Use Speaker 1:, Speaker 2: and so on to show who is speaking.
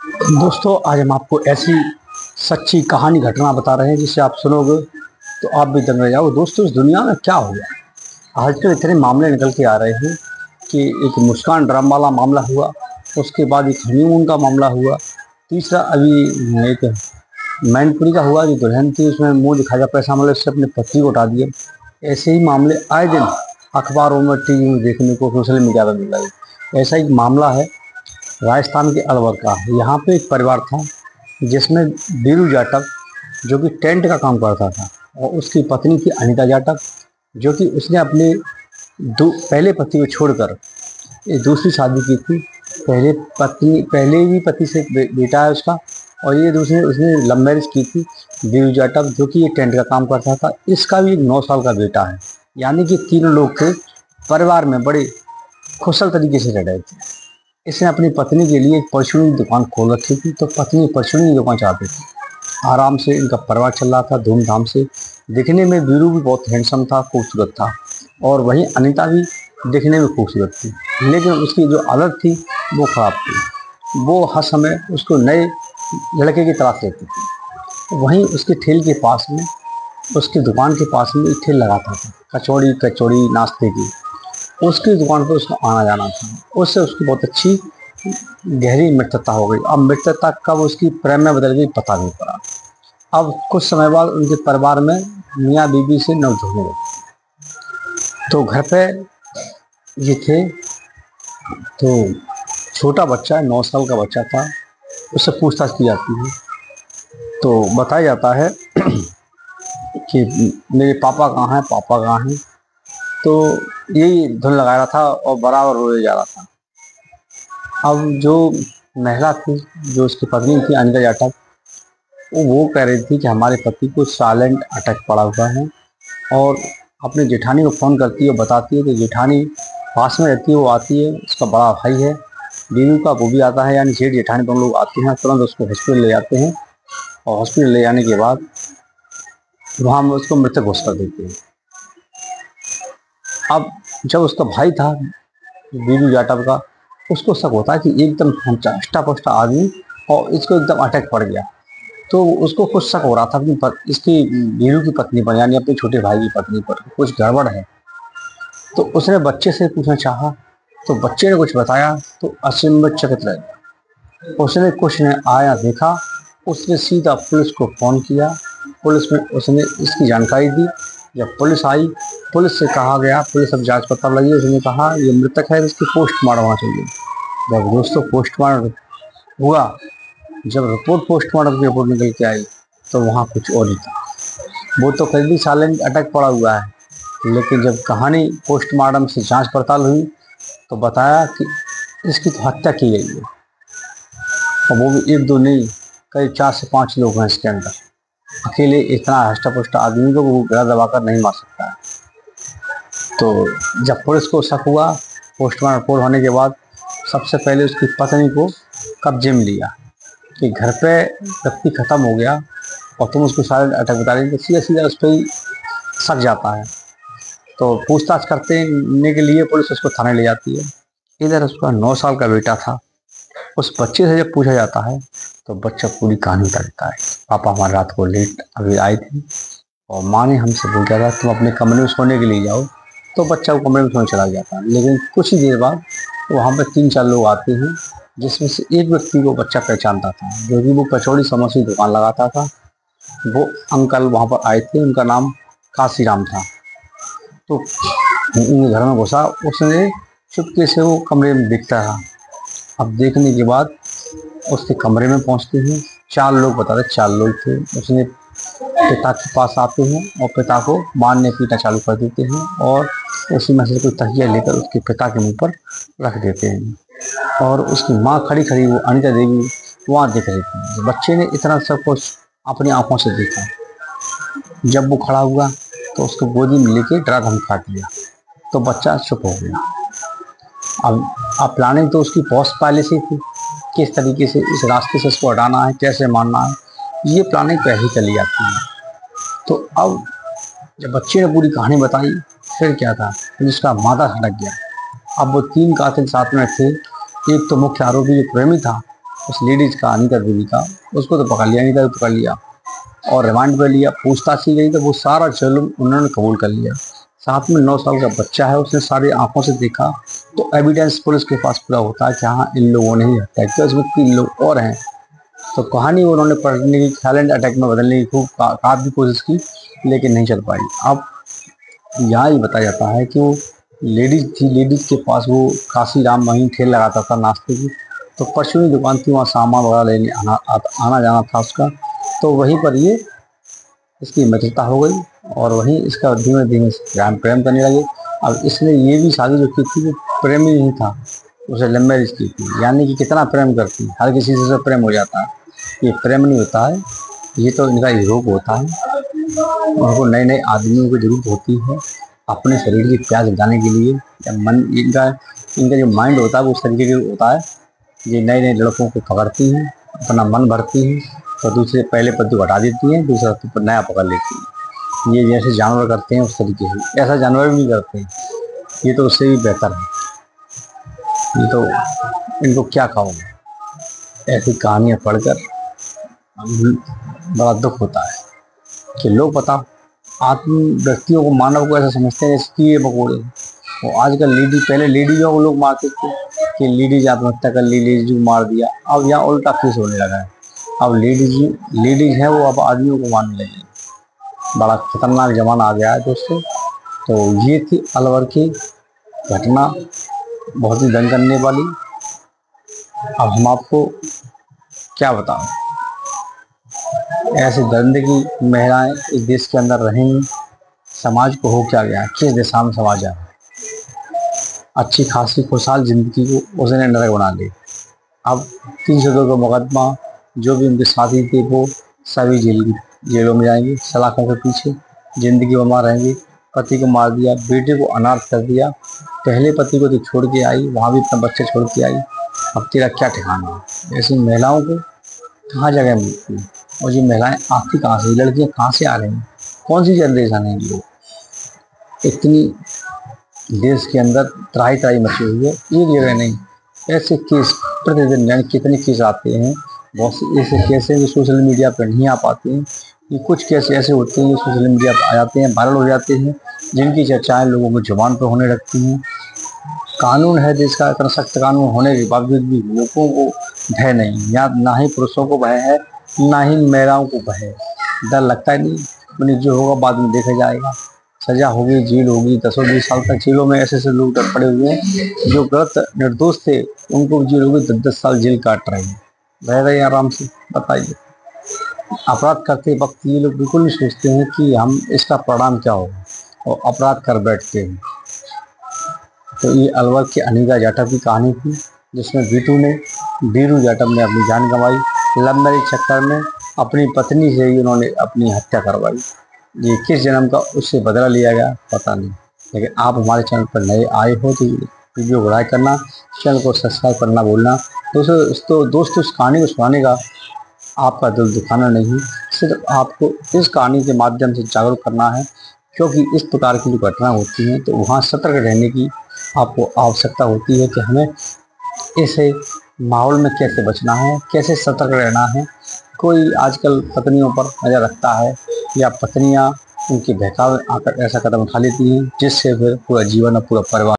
Speaker 1: दोस्तों, आज हम आपको ऐसी सच्ची कहानी घटना बता रहे हैं जिसे आप सुनोगे तो आप भी दंग रह जाओगे। दोस्तों, इस दुनिया में क्या हो गया, आजकल इतने मामले निकल के आ रहे हैं कि एक मुस्कान ड्राम वाला मामला हुआ, उसके बाद एक हनीमून का मामला हुआ, तीसरा अभी एक मैनपुरी का हुआ, जो दुल्हन थी उसमें मुंह दिखाया पैसा मतलब उससे अपने पति को उठा दिया। ऐसे ही मामले आए दिन अखबारों में, टीवी में देखने को, सोशल मीडिया पर मिल रहा है। ऐसा एक मामला है राजस्थान के अलवर का। यहाँ पे एक परिवार था जिसमें बीरू जाटव, जो कि टेंट का काम करता था, और उसकी पत्नी थी अनीता जाटव, जो कि उसने अपने पहले पति को छोड़कर ये दूसरी शादी की थी। पहले भी पति से बेटा है उसका, और ये दूसरे उसने लव मैरिज की थी बीरू जाटव, जो कि ये टेंट का काम करता था। इसका भी 9 साल का बेटा है। यानी कि तीनों लोग के परिवार में बड़े खुशहाल तरीके से रह रहे थे। इसने अपनी पत्नी के लिए एक परचूनी की दुकान खोल रखी थी, तो पत्नी परचूनी की दुकान चलाती थी। आराम से इनका परिवार चल रहा था, धूमधाम से। दिखने में बीरू भी बहुत हैंडसम था, खूबसूरत था, और वहीं अनीता भी दिखने में खूबसूरत थी, लेकिन उसकी जो आदत थी वो खराब थी। वो हर समय उसको नए लड़के की तलाश रहती थी। वहीं उसके ठेल के पास में, उसकी दुकान के पास में एक ठेल लगाता था कचौड़ी कचौड़ी नाश्ते की। उसकी दुकान पर उसको आना जाना था। उससे उसकी बहुत अच्छी गहरी मित्रता हो गई। अब मित्रता कब उसकी प्रेम में बदल गई पता नहीं पड़ा। अब कुछ समय बाद उनके परिवार में मियाँ बीवी से नोक झोंकने लगी। तो घर पे ये थे, तो छोटा बच्चा 9 साल का बच्चा था, उससे पूछताछ की जाती है। तो बताया जाता है कि मेरे पापा कहाँ हैं, पापा कहाँ हैं। तो यही धुन लगा रहा था और बराबर रोए जा रहा था। अब जो महिला थी, जो उसकी पत्नी थी अनिता जाटव, वो कह रही थी कि हमारे पति को साइलेंट अटैक पड़ा हुआ है, और अपने जेठानी को फ़ोन करती है, बताती है कि जेठानी पास में रहती है, वो आती है, उसका बड़ा भाई है बीवी का, वो भी आता है, यानी जेठ जेठानी दोनों लोग आते हैं, तुरंत उसको हॉस्पिटल ले जाते हैं, और हॉस्पिटल ले जाने के बाद वहाँ में उसको मृतक घोषित कर देते हैं। अब जब उसका भाई था बीरू जाटव का, उसको शक होता है कि एकदम हष्टा पुष्टा आदमी और इसको एकदम अटैक पड़ गया। तो उसको कुछ शक हो रहा था कि इसकी बीरू की पत्नी पर, यानी अपने छोटे भाई की पत्नी पर कुछ गड़बड़ है। तो उसने बच्चे से पूछना चाहा, तो बच्चे ने कुछ बताया तो अचंभित रह गया। उसने कुछ ने आया देखा, उसने सीधा पुलिस को फ़ोन किया। पुलिस में उसने इसकी जानकारी दी। जब पुलिस आई, पुलिस से कहा गया, पुलिस अब जांच पड़ताल लगी, उसने कहा ये मृतक है, इसकी पोस्टमार्टम होना चाहिए। जब दोस्तों पोस्टमार्टम हुआ, जब रिपोर्ट पोस्टमार्टम की रिपोर्ट निकल के आई, तो वहाँ कुछ और ही था। वो तो कहीं साइलेंट अटैक पड़ा हुआ है, लेकिन जब कहानी पोस्टमार्टम से जांच पड़ताल हुई तो बताया कि इसकी तो हत्या की गई है, और वो भी एक दो नहीं, करीब 4 से 5 लोग हैं इसके अंदर। अकेले इतना हष्टा पुष्टा आदमी को वो गला दबाकर नहीं मार सकता है। तो जब पुलिस को शक हुआ, पोस्टमार्टम रिपोर्ट होने के बाद सबसे पहले उसकी पत्नी को कब्जे में लिया कि घर पे व्यक्ति खत्म हो गया और तुम उसको साइलेंट अटैक बता रही, तो सीधा सीधा उस पर ही शक जाता है। तो पूछताछ करने के लिए पुलिस उसको थाने ले जाती है। इधर उसका 9 साल का बेटा था। उस बच्चे से जब पूछा जाता है तो बच्चा पूरी कहानी बता देता है। पापा हमारी रात को लेट अभी आए थे, और माँ ने हमसे बोल दिया था तुम अपने कमरे में सोने के लिए जाओ। तो बच्चा वो कमरे में सोने चला जाता है। लेकिन कुछ ही देर बाद वहाँ पर 3-4 लोग आते हैं, जिसमें से एक व्यक्ति को बच्चा पहचानता था, जो कि वो कचौड़ी समोसे की दुकान लगाता था। वो अंकल वहाँ पर आए थे, उनका नाम काशीराम था। तो उनके घर में घुसा, उसने चुपके से वो कमरे में दिखता रहा। अब देखने के बाद उसके कमरे में पहुंचते हैं। 4 लोग बता रहे, 4 लोग थे। उसने पिता के पास आते हैं और पिता को मारने पीटना चालू कर देते हैं, और उसी में से कोई तकिया लेकर उसके पिता के मुंह पर रख देते हैं। और उसकी माँ खड़ी खड़ी, वो अनीता देवी, वहाँ दिख रही थी। बच्चे ने इतना सब कुछ अपनी आंखों से देखा। जब वो खड़ा हुआ तो उसको गोदी में लेके डरा धमका दिया, तो बच्चा चुप हो गया। अब प्लानिंग तो उसकी बहुत पहले से थी, किस तरीके से इस रास्ते से उसको हटाना है, कैसे मारना है, ये प्लानिंग पहले चली जाती है। तो अब जब बच्चे ने पूरी कहानी बताई, फिर क्या था, जिसका माथा सटक गया। अब वो 3 कातिल साथ में थे। एक तो मुख्य आरोपी जो प्रेमी था, उस लेडीज का, अनीता देवी का, उसको तो पकड़ लिया, अनीता को पकड़ लिया और रिमांड पे लिया। पूछताछ की गई तो वो सारा जुर्म उन्होंने कबूल कर लिया। साथ में 9 साल का बच्चा है, उसने सारी आंखों से देखा। तो एविडेंस पुलिस के पास पूरा होता है कि हाँ इन लोगों ने ही हत्या किया, इसमें 3 लोग और हैं। तो कहानी उन्होंने पढ़ने की, साइलेंट अटैक में बदलने की खूब काफ़ी कोशिश की, लेकिन नहीं चल पाई। अब यहाँ ये बताया जाता है कि वो लेडीज थी, लेडीज के पास वो काशी राम वहीं ठेल लगाता था नाश्ते की। तो परचूनी दुकान थी, वहाँ सामान वगैरह लेने आना जाना था उसका। तो वहीं पर ये इसकी मित्रता हो गई और वहीं इसका धीमे धीमे प्रेम करने लगे। अब इसने ये भी शादी जो की थी वो प्रेम ही नहीं था, उसे लव मैरिज की थी। यानी कि कितना प्रेम करती, हर किसी से प्रेम हो जाता है, ये प्रेम नहीं होता है, ये तो इनका रोग होता है। उनको नए नए आदमियों की जरूरत होती है अपने शरीर की प्यास बुझाने के लिए। या मन इनका इनका जो माइंड होता है वो उस तरीके का होता है। ये नए नए लड़कों को पकड़ती हैं, अपना मन भरती हैं, तो दूसरे पहले पति को हटा देती हैं, दूसरा तो नया पकड़ लेती हैं। ये जैसे जानवर करते हैं उस तरीके से, ऐसा जानवर भी नहीं करते हैं, ये तो उससे भी बेहतर है। ये तो इनको क्या कहूँगा, ऐसी कहानियाँ पढ़कर बड़ा दुख होता है कि लोग पता आत्म व्यक्तियों को, मानव को ऐसा समझते हैं जैसे कीड़े मकोड़े। वो आजकल पहले लेडीजों को लोग मारते थे कि लेडीज आत्महत्या कर ली, लेडीज को मार दिया। अब यहाँ उल्टा केस होने लगा है, अब लेडीज है वो अब आदमियों को मारने लगी। बड़ा खतरनाक जमाना आ गया है दोस्तों। तो ये थी अलवर की घटना, बहुत ही दंग करने वाली। अब हम आपको क्या बताएं, ऐसे गंदगी महिलाएं इस देश के अंदर रहेंगी, समाज को हो क्या गया, किस दिशा में समाज है। अच्छी खासी खुशहाल जिंदगी को उसने नरक बना ली। अब 302 का मुकदमा, जो भी उनके साथी थे वो सभी जेलों में जाएंगे, सलाखों के पीछे जिंदगी बमा रहेंगे। पति को मार दिया, बेटे को अनाथ कर दिया, पहले पति को तो छोड़ के आई, वहाँ भी अपना बच्चे छोड़ के आई। अब तेरा क्या ठिकाना है। ऐसी महिलाओं को कहाँ जगह मिलती है, और ये महिलाएं आती कहाँ से, लड़कियां कहाँ से आ रही हैं, कौन सी जनरेशन है ये। इतनी देश के अंदर त्राही त्राही मची हुई है, एक जगह नहीं, ऐसे केस प्रतिदिन, यानी कितने केस आते हैं। बहुत से ऐसे केस हैं जो सोशल मीडिया पर नहीं आ पाते हैं। ये कुछ केस ऐसे होते हैं जो सोशल मीडिया पर आ जाते हैं, वायरल हो जाते हैं, जिनकी चर्चाएं लोगों को जुबान पर होने लगती हैं। कानून है देश का, इतना सख्त कानून होने के बावजूद भी लोगों को भय नहीं, या ना ही पुरुषों को भय है, ना ही महिलाओं को भय है। डर लगता ही नहीं, अपनी जो होगा बाद में देखा जाएगा, सजा होगी, जेल होगी, 10-20 साल तक जेलों में ऐसे लोग पड़े हुए हैं जो गलत निर्दोष थे, उनको जेल होगी, 10-10 साल जेल काट रहे हैं, रह रहे हैं आराम से। बताइए, अपराध करते वक्त ये लोग बिल्कुल नहीं सोचते हैं कि हम इसका परिणाम क्या होगा, और अपराध कर बैठते हैं। तो ये अलवर के अनीता जाटव की कहानी थी, जिसमें बीरू जाटव ने अपनी जान गंवाई। लव मैरिज चक्कर में अपनी पत्नी से ही उन्होंने अपनी हत्या करवाई। ये किस जन्म का उससे बदला लिया गया पता नहीं। लेकिन आप हमारे चैनल पर नए आए हो तो वीडियो को लाइक करना, चैनल को सब्सक्राइब करना भूलना। दोस्तों इस कहानी को सुनाने का आपका दिल दुखाना नहीं, सिर्फ आपको इस कहानी के माध्यम से जागरूक करना है, क्योंकि इस प्रकार की जो घटना होती हैं तो वहाँ सतर्क रहने की आपको आवश्यकता होती है कि हमें ऐसे माहौल में कैसे बचना है, कैसे सतर्क रहना है। कोई आजकल पत्नियों पर नज़र रखता है, या पत्नियां उनके बहकावे आकर ऐसा कदम उठा लेती हैं, जिससे फिर पूरा जीवन और पूरा परिवार